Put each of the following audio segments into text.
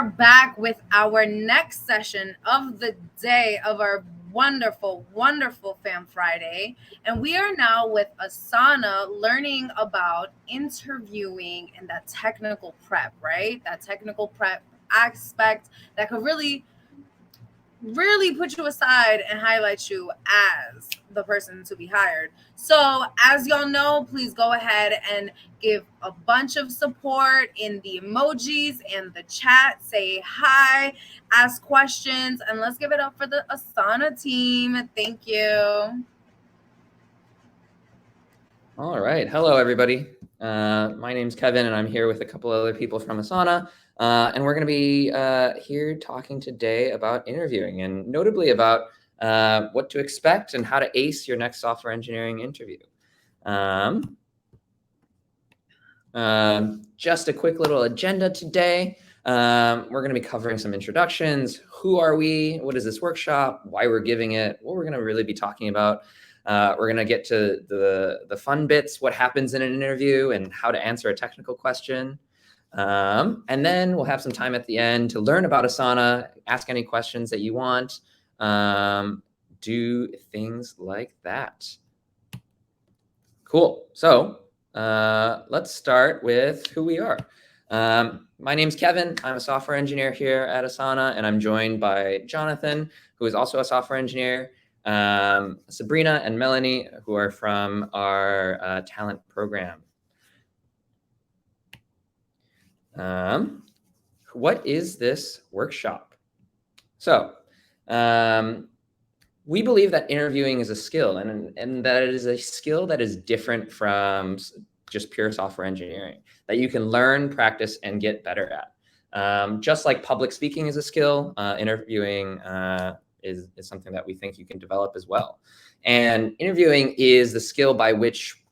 are back with our next session of the day of our wonderful, wonderful Fam Friday. And we are now with Asana learning about interviewing and that technical prep, right? That technical prep aspect that could really put you aside and highlight you as the person to be hired. So, as y'all know, please go ahead and give a bunch of support in the emojis and the chat. Say hi, ask questions, and let's give it up for the Asana team. Thank you. All right. Hello, everybody. My name's Kevin, and I'm here with a couple other people from Asana. And we're going to be here talking today about interviewing, and notably about what to expect and how to ace your next software engineering interview. Just a quick little agenda today. We're going to be covering some introductions. Who are we? What is this workshop? Why we're giving it? What we're going to really be talking about. We're going to get to the fun bits, what happens in an interview and how to answer a technical question. And then we'll have some time at the end to learn about Asana, ask any questions that you want, do things like that. Cool. So let's start with who we are. My name's Kevin. I'm a software engineer here at Asana, and I'm joined by Jonathan, who is also a software engineer, Sabrina and Melanie, who are from our talent program. What is this workshop? So we believe that interviewing is a skill, and that it is a skill that is different from just pure software engineering, that you can learn, practice, and get better at. Just like public speaking is a skill, interviewing is something that we think you can develop as well. And interviewing is the skill by which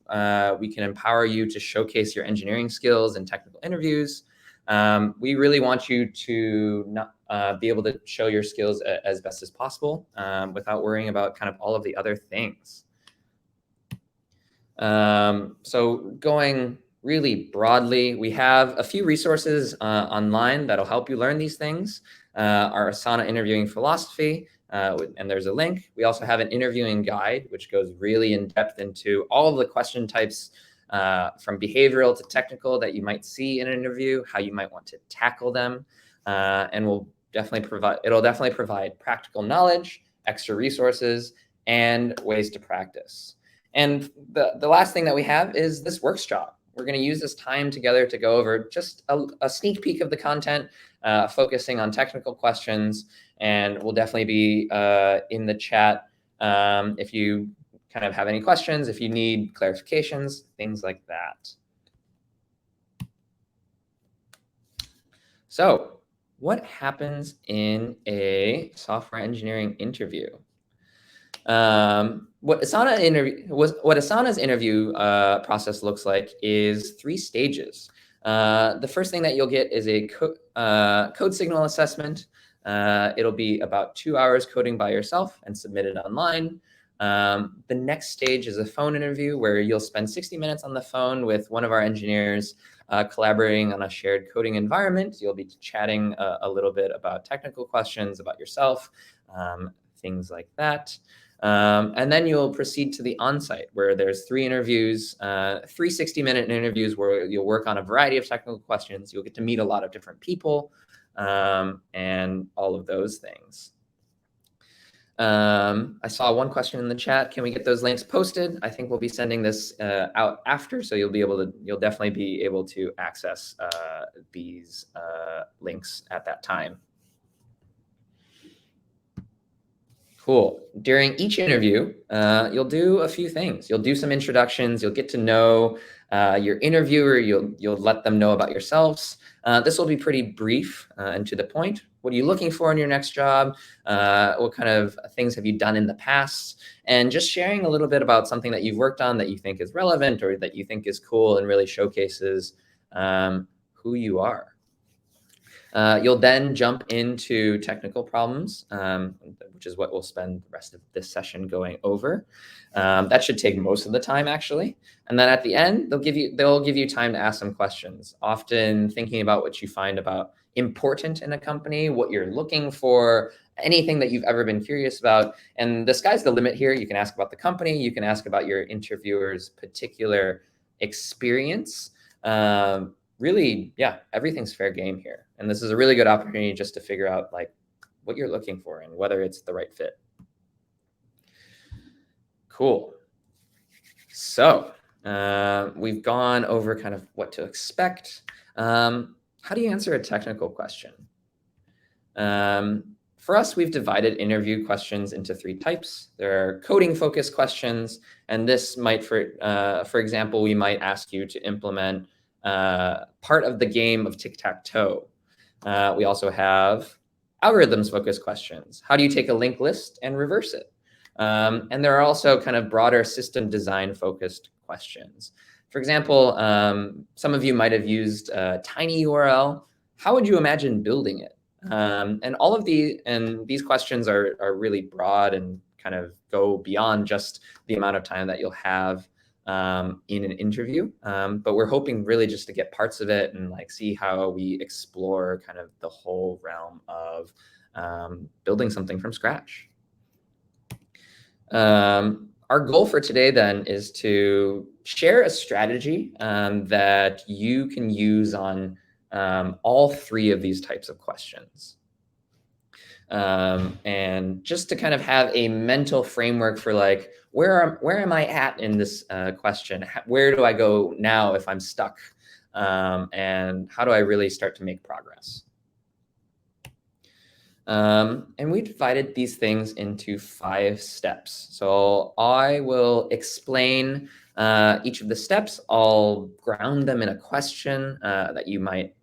we can empower you to showcase your engineering skills in technical interviews. We really want you to not be able to show your skills as best as possible without worrying about kind of all of the other things. So going really broadly, we have a few resources online that'll help you learn these things. Our Asana interviewing philosophy, and there's a link. We also have an interviewing guide, which goes really in depth into all of the question types from behavioral to technical that you might see in an interview, how you might want to tackle them, and it'll definitely provide practical knowledge, extra resources, and ways to practice. And the last thing that we have is this workshop. We're going to use this time together to go over just a sneak peek of the content, focusing on technical questions, and we'll definitely be in the chat if you kind of have any questions, if you need clarifications, things like that. So what happens in a software engineering interview? What Asana's interview process looks like is 3 stages. The first thing that you'll get is a code signal assessment. It'll be about 2 hours coding by yourself and submitted online. The next stage is a phone interview where you'll spend 60 minutes on the phone with one of our engineers, collaborating on a shared coding environment. You'll be chatting a little bit about technical questions about yourself, things like that. And then you'll proceed to the on-site, where there's 3 interviews, 3 60-minute interviews where you'll work on a variety of technical questions. You'll get to meet a lot of different people, and all of those things. I saw one question in the chat. Can we get those links posted? I think we'll be sending this out after, so you'll definitely be able to access these links at that time. Cool. During each interview, you'll do a few things. You'll do some introductions. You'll get to know your interviewer. You'll let them know about yourselves. This will be pretty brief and to the point. What are you looking for in your next job? What kind of things have you done in the past? And just sharing a little bit about something that you've worked on that you think is relevant or that you think is cool and really showcases who you are. You'll then jump into technical problems, which is what we'll spend the rest of this session going over. That should take most of the time, actually. And then at the end, they'll give you time to ask some questions, often thinking about what you find about important in a company, what you're looking for, anything that you've ever been curious about. And the sky's the limit here. You can ask about the company, you can ask about your interviewer's particular experience. Really, yeah, everything's fair game here. And this is a really good opportunity just to figure out like what you're looking for and whether it's the right fit. Cool. So we've gone over kind of what to expect. How do you answer a technical question? For us, we've divided interview questions into 3 types. There are coding-focused questions, and this might, for example, we might ask you to implement part of the game of tic-tac-toe. We also have algorithms-focused questions. How do you take a linked list and reverse it? And there are also kind of broader system design-focused questions. For example, some of you might have used tinyURL. How would you imagine building it? And all of these questions are really broad and kind of go beyond just the amount of time that you'll have in an interview. But we're hoping really just to get parts of it and like see how we explore kind of the whole realm of building something from scratch. Our goal for today then is to share a strategy that you can use on all 3 of these types of questions. And just to kind of have a mental framework for like, where am I at in this question? Where do I go now if I'm stuck? And how do I really start to make progress? And we divided these things into 5 steps. So I will explain each of the steps. I'll ground them in a question that you might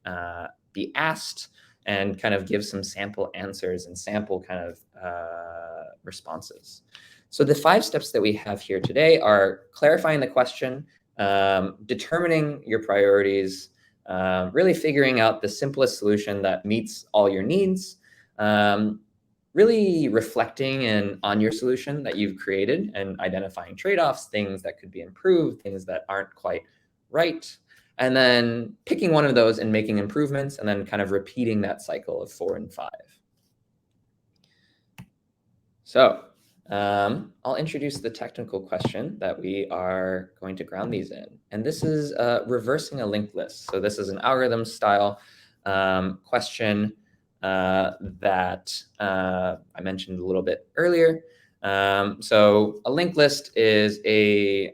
be asked and kind of give some sample answers and sample kind of responses. So the 5 steps that we have here today are clarifying the question, determining your priorities, really figuring out the simplest solution that meets all your needs, really reflecting on your solution that you've created and identifying trade-offs, things that could be improved, things that aren't quite right, and then picking one of those and making improvements, and then kind of repeating that cycle of 4 and 5. So I'll introduce the technical question that we are going to ground these in. And this is reversing a linked list. So this is an algorithm style question that I mentioned a little bit earlier. So a linked list is a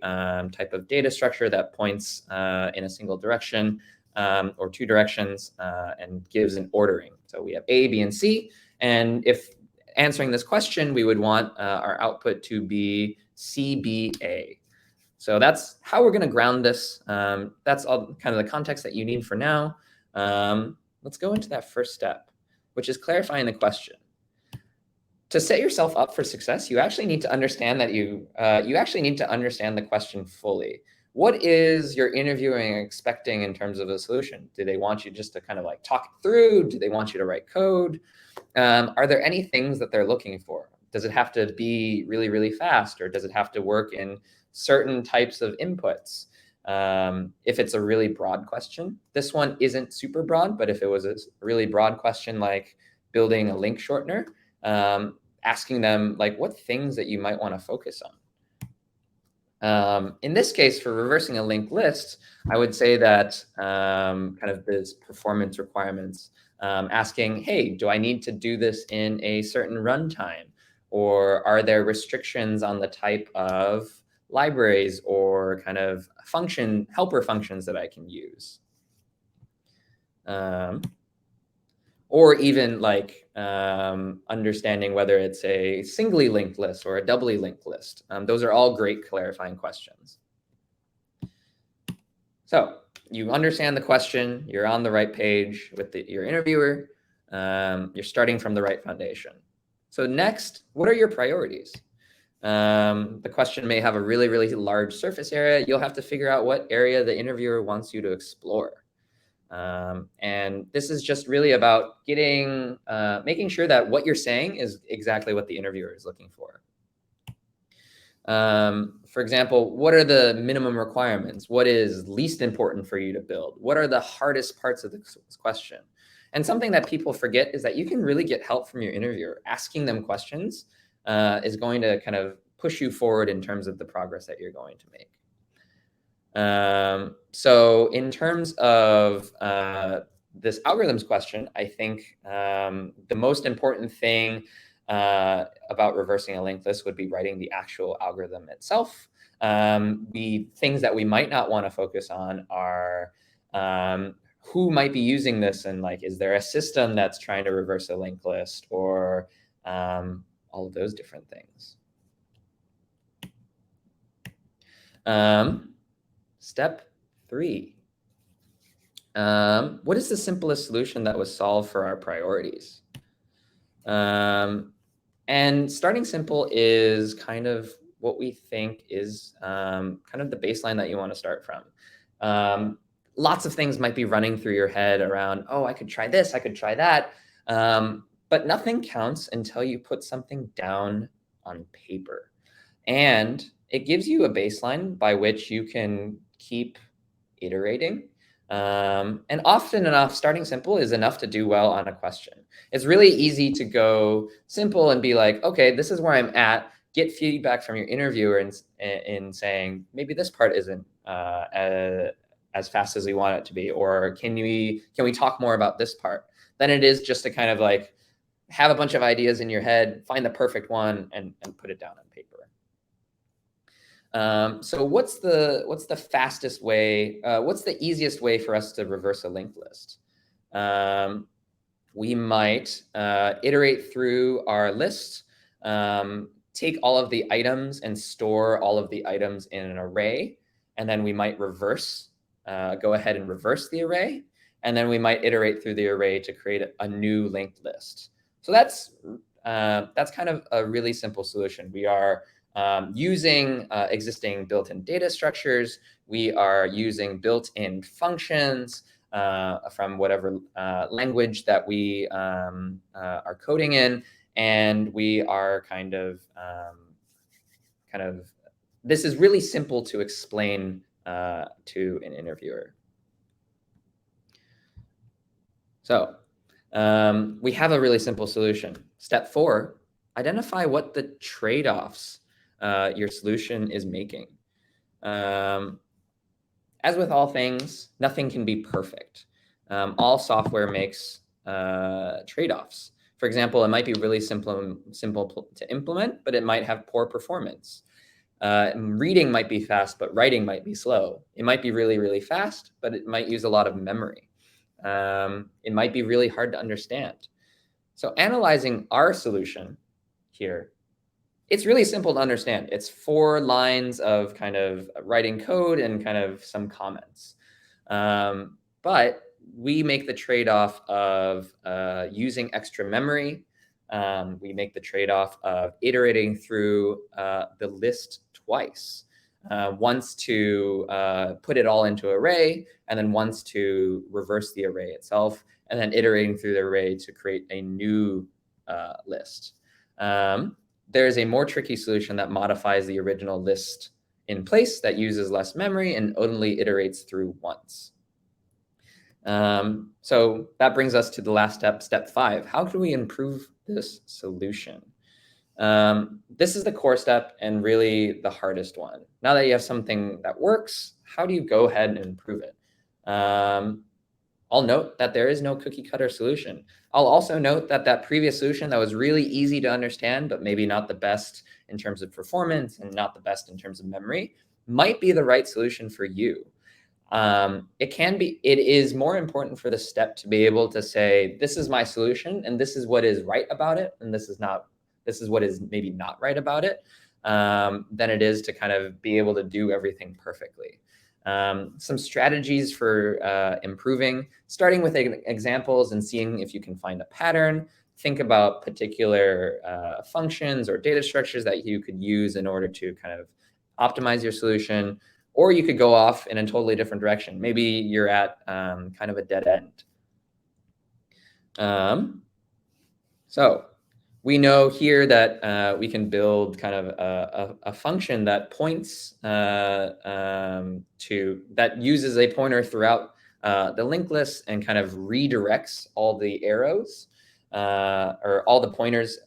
type of data structure that points in a single direction or 2 directions and gives an ordering. So we have A, B, and C. And if answering this question, we would want our output to be CBA. So that's how we're going to ground this. That's all kind of the context that you need for now. Let's go into that first step, which is clarifying the question. To set yourself up for success, you actually need to understand that you actually need to understand the question fully. What is your interviewing expecting in terms of a solution? Do they want you just to kind of like talk it through? Do they want you to write code? Are there any things that they're looking for? Does it have to be really, really fast, or does it have to work in certain types of inputs? If it's a really broad question, this one isn't super broad, but if it was a really broad question like building a link shortener, asking them like what things that you might want to focus on. In this case, for reversing a linked list, I would say that kind of this performance requirements, asking, hey, do I need to do this in a certain runtime? Or are there restrictions on the type of libraries or kind of helper functions that I can use? Or even like understanding whether it's a singly linked list or a doubly linked list. Those are all great clarifying questions. So you understand the question, you're on the right page with your interviewer, you're starting from the right foundation. So next, what are your priorities? The question may have a really, really large surface area. You'll have to figure out what area the interviewer wants you to explore. And this is just really about making sure that what you're saying is exactly what the interviewer is looking for. For example, what are the minimum requirements? What is least important for you to build? What are the hardest parts of this question? And something that people forget is that you can really get help from your interviewer. Asking them questions is going to kind of push you forward in terms of the progress that you're going to make. So in terms of this algorithms question, I think the most important thing about reversing a linked list would be writing the actual algorithm itself. The things that we might not want to focus on are who might be using this, and like, is there a system that's trying to reverse a linked list, or all of those different things. Step 3. What is the simplest solution that was solved for our priorities? And starting simple is kind of what we think is kind of the baseline that you want to start from. Lots of things might be running through your head around, oh, I could try this, I could try that. But nothing counts until you put something down on paper. And it gives you a baseline by which you can keep iterating. And often enough, starting simple is enough to do well on a question. It's really easy to go simple and be like, okay, this is where I'm at. Get feedback from your interviewer in saying, maybe this part isn't as fast as we want it to be, or can we talk more about this part? Than it is just to kind of like have a bunch of ideas in your head, find the perfect one, and put it down on paper. So what's the fastest way? What's the easiest way for us to reverse a linked list? We might iterate through our list, take all of the items and store all of the items in an array, and then we might go ahead and reverse the array, and then we might iterate through the array to create a new linked list. So that's kind of a really simple solution. We are using existing built-in data structures. We are using built-in functions from whatever language that we are coding in, and we are kind of this is really simple to explain to an interviewer. So we have a really simple solution. Step 4, identify what the trade-offs your solution is making. As with all things, nothing can be perfect. All software makes trade-offs. For example, it might be really simple to implement, but it might have poor performance. Reading might be fast, but writing might be slow. It might be really, really fast, but it might use a lot of memory. It might be really hard to understand. So analyzing our solution here, it's really simple to understand. It's 4 lines of kind of writing code and kind of some comments. But we make the trade-off of using extra memory. We make the trade-off of iterating through the list twice. Once to put it all into array, and then once to reverse the array itself, and then iterating through the array to create a new list. There's a more tricky solution that modifies the original list in place, that uses less memory and only iterates through once. So that brings us to the last step, step 5. How can we improve this solution? This is the core step and really the hardest one. Now that you have something that works, how do you go ahead and improve it? I'll note that there is no cookie cutter solution. I'll also note that that previous solution that was really easy to understand, but maybe not the best in terms of performance and not the best in terms of memory, might be the right solution for you. It is more important for the step to be able to say, this is my solution and this is what is right about it, and this is what is maybe not right about it, than it is to kind of be able to do everything perfectly. Some strategies for improving, starting with examples and seeing if you can find a pattern. Think about particular functions or data structures that you could use in order to kind of optimize your solution. Or you could go off in a totally different direction. Maybe you're at kind of a dead end. So we know here that we can build kind of a function that points that uses a pointer throughout the link list and kind of redirects all the arrows or all the pointers.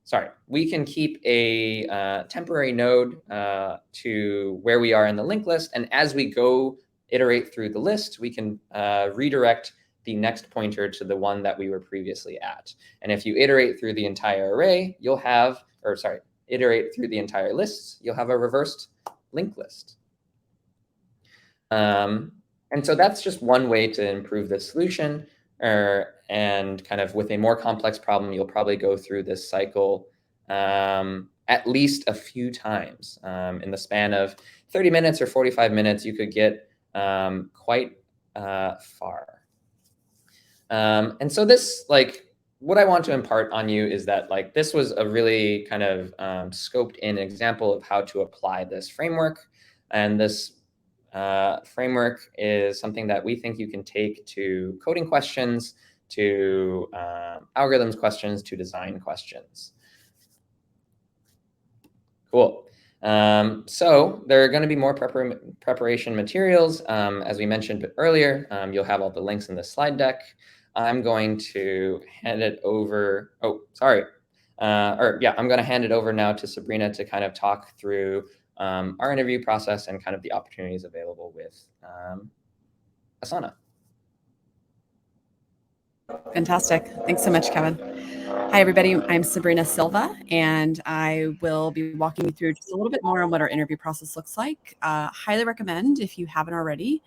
Sorry, we can keep a temporary node to where we are in the link list. And as we go iterate through the list, we can redirect the next pointer to the one that we were previously at. And if you iterate through the entire array, you'll have, or sorry, iterate through the entire list, you'll have a reversed linked list. And so that's just one way to improve this solution. And kind of with a more complex problem, you'll probably go through this cycle at least a few times. In the span of 30 minutes or 45 minutes, you could get quite far. And so this, like, what I want to impart on you is that, like, this was a really kind of scoped in example of how to apply this framework. And this framework is something that we think you can take to coding questions, to algorithms questions, to design questions. Cool. So there are going to be more preparation materials. As we mentioned earlier, you'll have all the links in the slide deck. I'm going to hand it over. Oh, sorry. I'm going to hand it over now to Sabrina to kind of talk through our interview process and kind of the opportunities available with Asana. Fantastic. Thanks so much, Kevin. Hi, everybody. I'm Sabrina Silva, and I will be walking you through just a little bit more on what our interview process looks like. Highly recommend, if you haven't already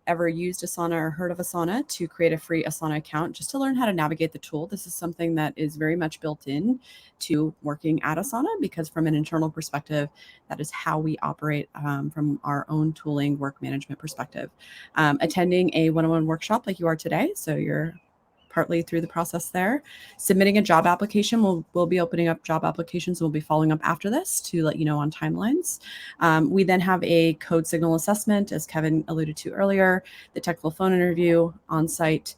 ever used Asana or heard of Asana, to create a free Asana account just to learn how to navigate the tool. This is something that is very much built in to working at Asana, because from an internal perspective, that is how we operate from our own tooling work management perspective. Attending a one-on-one workshop like you are today, so you're partly through the process there. Submitting a job application, we'll be opening up job applications. We'll be following up after this to let you know on timelines. We then have a code signal assessment, as Kevin alluded to earlier. The technical phone interview on-site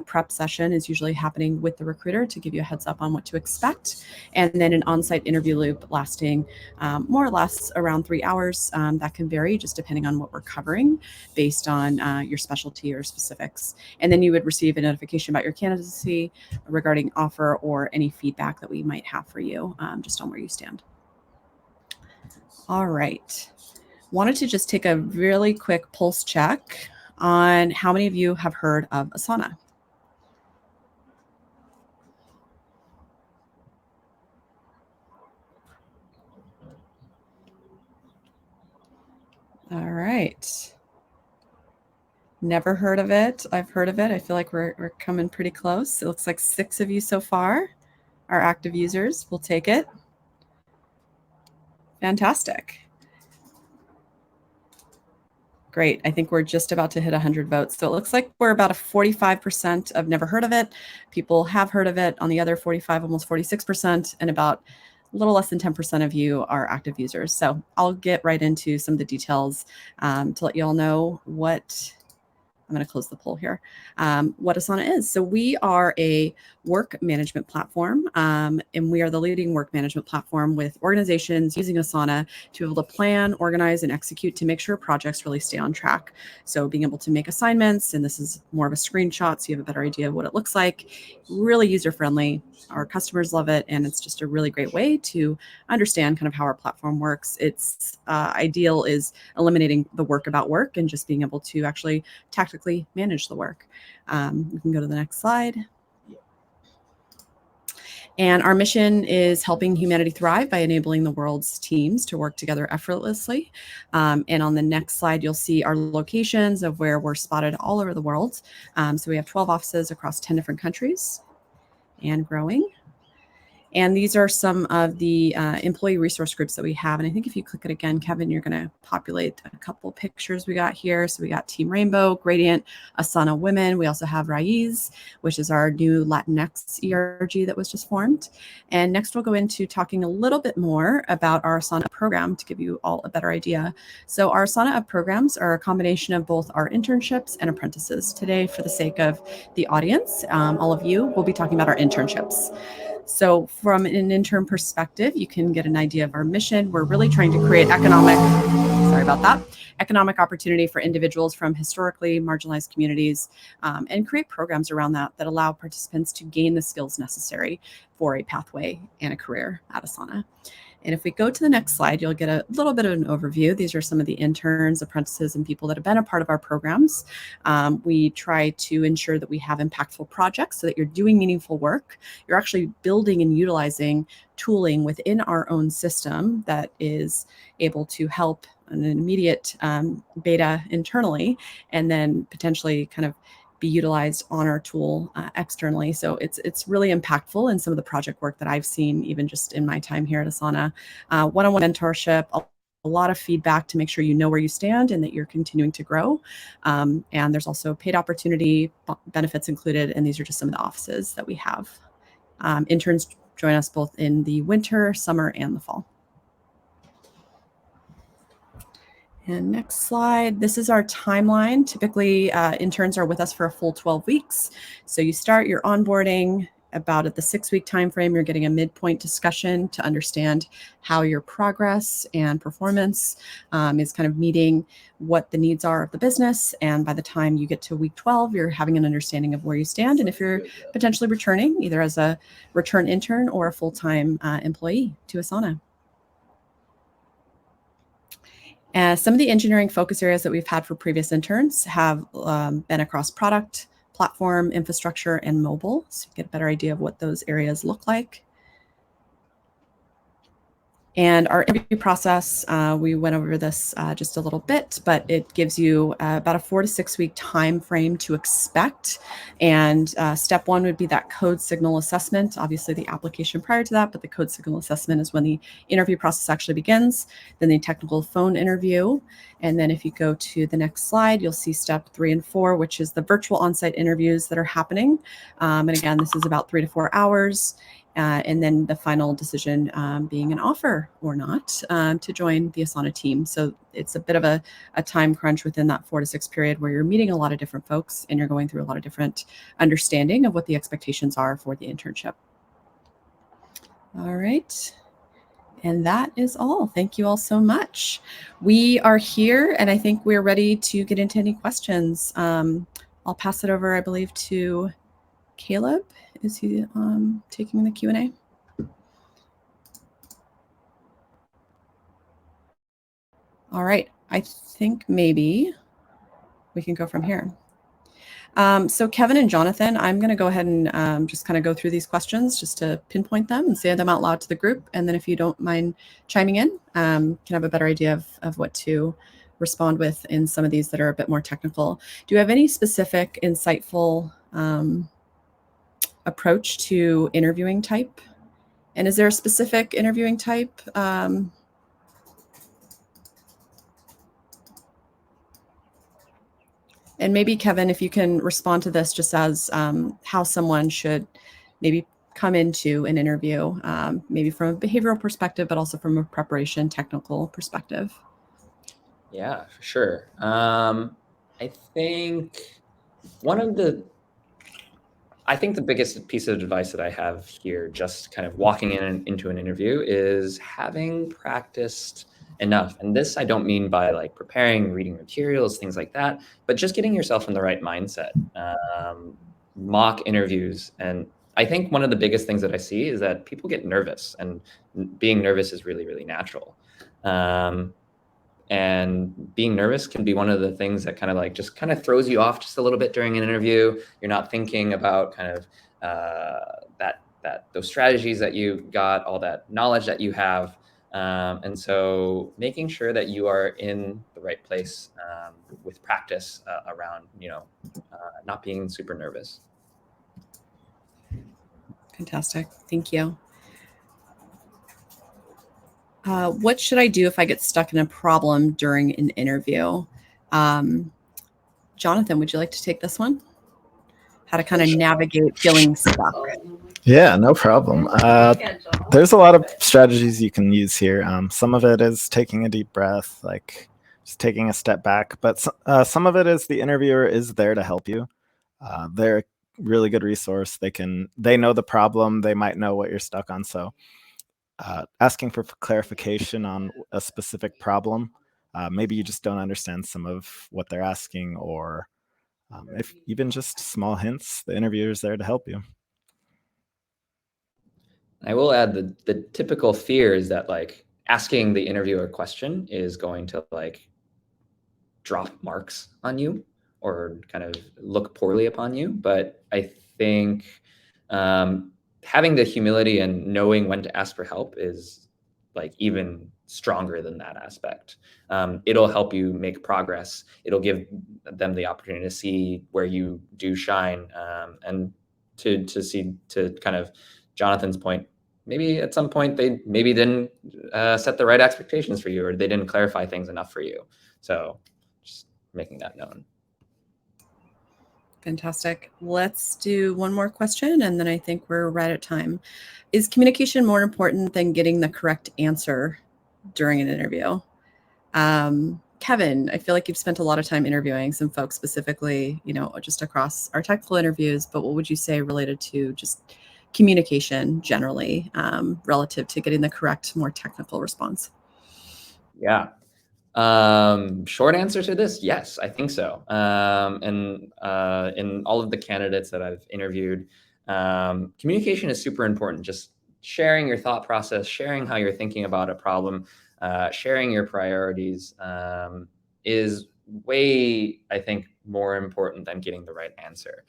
prep session is usually happening with the recruiter to give you a heads up on what to expect. And then an on-site interview loop lasting more or less around 3 hours. That can vary just depending on what we're covering based on your specialty or specifics. And then you would receive a notification about your candidacy regarding offer or any feedback that we might have for you just on where you stand. All right. Wanted to just take a really quick pulse check on how many of you have heard of Asana. All right. Never heard of it. I've heard of it. I feel like we're coming pretty close. It looks like 6 of you so far are active users. We'll take it. Fantastic. Great. I think we're just about to hit 100 votes. So it looks like we're about a 45% of never heard of it. People have heard of it. On the other 45, almost 46%, and about a little less than 10% of you are active users. So I'll get right into some of the details to let you all know what I'm going to close the poll here. What Asana is. So we are a work management platform, and we are the leading work management platform with organizations using Asana to be able to plan, organize, and execute to make sure projects really stay on track. So being able to make assignments, and this is more of a screenshot so you have a better idea of what it looks like. Really user-friendly. Our customers love it, and it's just a really great way to understand kind of how our platform works. Its ideal is eliminating the work about work and just being able to actually tactically manage the work. We can go to the next slide. And our mission is helping humanity thrive by enabling the world's teams to work together effortlessly. And on the next slide, you'll see our locations of where we're spotted all over the world. So we have 12 offices across 10 different countries and growing. And these are some of the employee resource groups that we have. And I think if you click it again, Kevin, you're going to populate a couple pictures we got here. So we got Team Rainbow, Gradient, Asana Women. We also have Raiz, which is our new Latinx ERG that was just formed. And next we'll go into talking a little bit more about our Asana program to give you all a better idea. So our Asana programs are a combination of both our internships and apprentices. Today, for the sake of the audience, all of you, we'll be talking about our internships. So from an intern perspective, you can get an idea of our mission. We're really trying to create economic, sorry about that, economic opportunity for individuals from historically marginalized communities, and create programs around that allow participants to gain the skills necessary for a pathway and a career at Asana. And if we go to the next slide, you'll get a little bit of an overview. These are some of the interns, apprentices, and people that have been a part of our programs. We try to ensure that we have impactful projects so that you're doing meaningful work. You're actually building and utilizing tooling within our own system that is able to help an immediate beta internally, and then potentially kind of be utilized on our tool externally. So it's really impactful in some of the project work that I've seen, even just in my time here at Asana. One-on-one mentorship, a lot of feedback to make sure you know where you stand and that you're continuing to grow. And there's also paid opportunity benefits included, and these are just some of the offices that we have. Interns join us both in the winter, summer, and the fall. And next slide, this is our timeline. Typically, interns are with us for a full 12 weeks. So you start your onboarding about at the 6-week time frame. You're getting a midpoint discussion to understand how your progress and performance is kind of meeting what the needs are of the business. And by the time you get to week 12, you're having an understanding of where you stand and if you're potentially returning, either as a return intern or a full-time employee to Asana. Some of the engineering focus areas that we've had for previous interns have been across product, platform, infrastructure, and mobile. So you get a better idea of what those areas look like. And our interview process, we went over this just a little bit, but it gives you about a 4 to 6 week time frame to expect. And step one would be that code signal assessment. Obviously, the application prior to that, but the code signal assessment is when the interview process actually begins. Then the technical phone interview. And then if you go to the next slide, you'll see step 3 and 4, which is the virtual on-site interviews that are happening. And again, this is about 3 to 4 hours. And then the final decision being an offer or not to join the Asana team. So it's a bit of a time crunch within that 4 to 6 period where you're meeting a lot of different folks and you're going through a lot of different understanding of what the expectations are for the internship. All right. And that is all. Thank you all so much. We are here and I think we're ready to get into any questions. I'll pass it over, I believe, to Caleb. Is he taking the Q&A? All right, I think maybe we can go from here. So Kevin and Jonathan, I'm going to go ahead and just kind of go through these questions just to pinpoint them and say them out loud to the group. And then if you don't mind chiming in, can have a better idea of what to respond with in some of these that are a bit more technical. Do you have any specific, insightful approach to interviewing type? And is there a specific interviewing type? And maybe Kevin, if you can respond to this just as how someone should maybe come into an interview, maybe from a behavioral perspective, but also from a preparation technical perspective. Yeah, for sure. I think the biggest piece of advice that I have here, just kind of walking into an interview, is having practiced enough. And this I don't mean by like preparing, reading materials, things like that, but just getting yourself in the right mindset. Mock interviews. And I think one of the biggest things that I see is that people get nervous, and being nervous is really, really natural. And being nervous can be one of the things that kind of throws you off just a little bit during an interview. You're not thinking about kind of those strategies that you've got, all that knowledge that you have. And so making sure that you are in the right place with practice around, not being super nervous. Fantastic. Thank you. What should I do if I get stuck in a problem during an interview? Jonathan, would you like to take this one? How to kind of navigate feeling stuck? Yeah, no problem. There's a lot of strategies you can use here. Some of it is taking a deep breath, like just taking a step back. But some of it is the interviewer is there to help you. They're a really good resource. They know the problem. They might know what you're stuck on. So asking for clarification on a specific problem maybe you just don't understand some of what they're asking, or if even just small hints, the interviewer is there to help you. I will add the typical fear is that like asking the interviewer a question is going to like drop marks on you or kind of look poorly upon you. But I think having the humility and knowing when to ask for help is like even stronger than that aspect. It'll help you make progress. It'll give them the opportunity to see where you do shine, and to see, to kind of Jonathan's point, maybe at some point they maybe didn't set the right expectations for you, or they didn't clarify things enough for you. So just making that known. Fantastic. Let's do one more question, and then I think we're right at time. Is communication more important than getting the correct answer during an interview? Kevin, I feel like you've spent a lot of time interviewing some folks specifically, just across our technical interviews, but what would you say related to just communication generally, relative to getting the correct, more technical response? Yeah. Short answer to this, yes, I think so. And in all of the candidates that I've interviewed, communication is super important. Just sharing your thought process, sharing how you're thinking about a problem, sharing your priorities, is way, I think, more important than getting the right answer.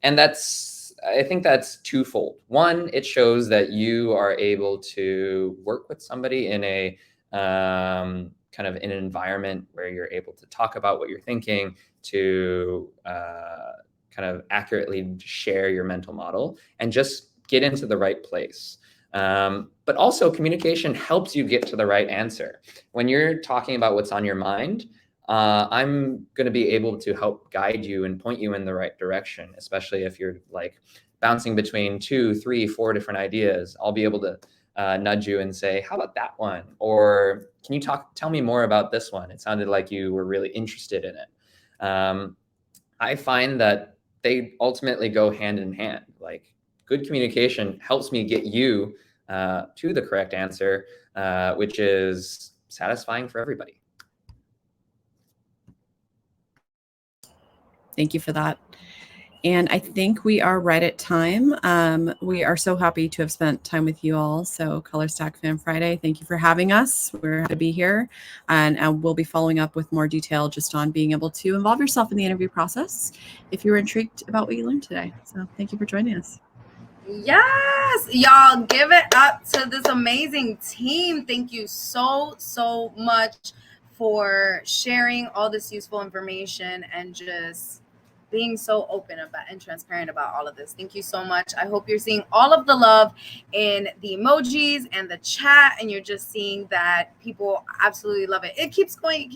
And I think that's twofold. One, it shows that you are able to work with somebody in a kind of in an environment where you're able to talk about what you're thinking, to kind of accurately share your mental model and just get into the right place. But also communication helps you get to the right answer. When you're talking about what's on your mind, I'm going to be able to help guide you and point you in the right direction, especially if you're like bouncing between 2, 3, 4 different ideas. I'll be able to nudge you and say, how about that one? Or can you tell me more about this one? It sounded like you were really interested in it. I find that they ultimately go hand in hand. Like good communication helps me get you to the correct answer, which is satisfying for everybody. Thank you for that. And I think we are right at time. We are so happy to have spent time with you all. So Color Stack Fan Friday, thank you for having us. We're happy to be here. And we'll be following up with more detail just on being able to involve yourself in the interview process if you were intrigued about what you learned today. So thank you for joining us. Yes, y'all, give it up to this amazing team. Thank you so much for sharing all this useful information and just being so open about and transparent about all of this. Thank you so much. I hope you're seeing all of the love in the emojis and the chat, and you're just seeing that people absolutely love it. It keeps going.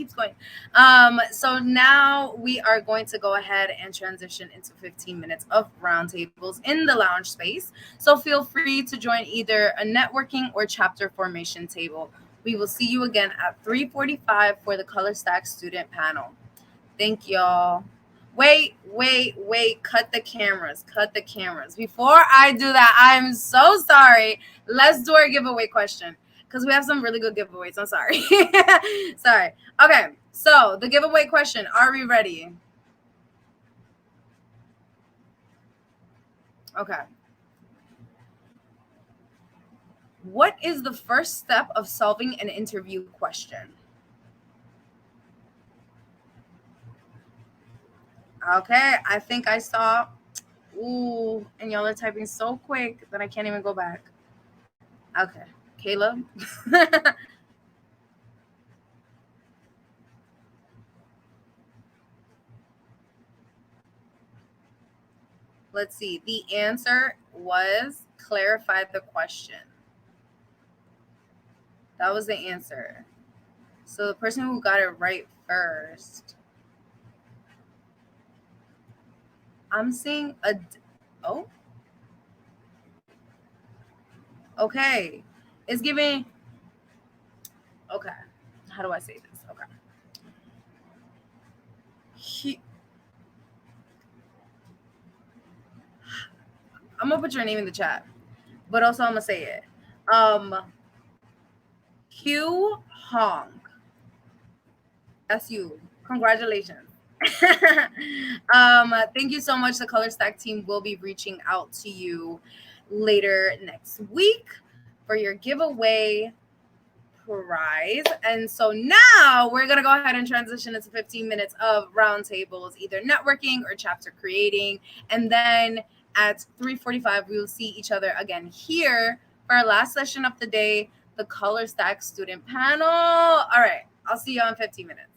So now we are going to go ahead and transition into 15 minutes of roundtables in the lounge space. So feel free to join either a networking or chapter formation table. We will see you again at 3:45 for the Color Stack student panel. Thank y'all. Wait. Cut the cameras. Before I do that, I'm so sorry. Let's do our giveaway question because we have some really good giveaways. I'm sorry. Sorry. Okay. So the giveaway question, are we ready? Okay. What is the first step of solving an interview question? Okay, I think I saw. Ooh, and y'all are typing so quick that I can't even go back. Okay, Caleb. Let's see. The answer was clarify the question. That was the answer. So the person who got it right first. I'm seeing oh. Okay. It's giving. Okay. How do I say this? Okay. I'm gonna put your name in the chat, but also I'm gonna say it. Q Hong. That's you. Congratulations. Thank you so much. The Color Stack team will be reaching out to you later next week for your giveaway prize. And so now we're going to go ahead and transition into 15 minutes of roundtables, either networking or chapter creating. And then at 3:45, we will see each other again here for our last session of the day, the Color Stack student panel. All right. I'll see you in 15 minutes.